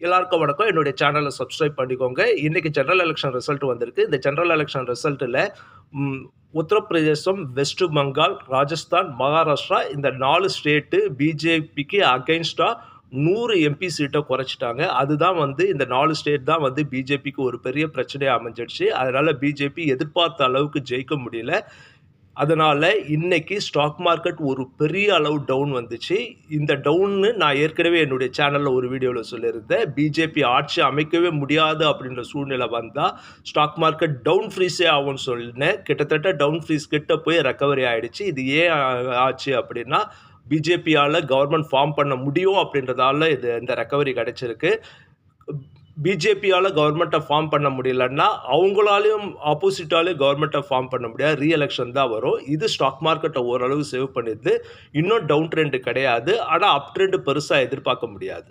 எல்லாருக்கும் வணக்கம். என்னுடைய சேனலை சப்ஸ்கிரைப் பண்ணிக்கோங்க. இன்னைக்கு ஜெனரல் எலக்ஷன் ரிசல்ட் வந்திருக்கு. இந்த ஜெனரல் எலக்ஷன் ரிசல்ட்ல ம் உத்தரப்பிரதேசம், வெஸ்ட் பெங்கால், ராஜஸ்தான், மகாராஷ்டிரா இந்த 4 ஸ்டேட்டு பிஜேபிக்கு அகைன்ஸ்டா 100 எம்பி சீட்ட குறைச்சுட்டாங்க. அதுதான் இந்த 4 ஸ்டேட் தான் பிஜேபிக்கு ஒரு பெரிய பிரச்சனையா அமைஞ்சிடுச்சு. அதனால பிஜேபி எதிர்பார்த்த அளவுக்கு ஜெயிக்க முடியல. அதனால இன்னைக்கு ஸ்டாக் மார்க்கெட் ஒரு பெரிய அளவு டவுன் வந்துச்சு. இந்த டவுன்னு நான் ஏற்கனவே என்னுடைய சேனல்ல ஒரு வீடியோல சொல்லியிருந்தேன். பிஜேபி ஆட்சி அமைக்கவே முடியாது அப்படின்ற சூழ்நிலை வந்தா ஸ்டாக் மார்க்கெட் டவுன் ஃப்ரீஸே ஆகும்னு சொன்னேன். கிட்டத்தட்ட டவுன் ஃப்ரீஸ் கிட்ட போய் ரெக்கவரி ஆயிடுச்சு. இது ஏன் ஆச்சு அப்படின்னா, பிஜேபியால கவர்மெண்ட் ஃபார்ம் பண்ண முடியும் அப்படின்றதால இந்த ரெக்கவரி கிடைச்சிருக்கு. பிஜேபியால கவர்மெண்ட்டை ஃபார்ம் பண்ண முடியலன்னா, அவங்களாலயும் ஆப்போசிட்டாலயும் கவர்மெண்ட்டை ஃபார்ம் பண்ண முடியாது. ரீ எலக்ஷன் தான் வரும். இது ஸ்டாக் மார்க்கெட்டை ஓரளவு சேவ் பண்ணிடுது. இன்னும் டவுன் ட்ரெண்ட் கிடையாது. ஆனா அப் ட்ரெண்ட் பெருசா எதிர்பார்க்க முடியாது.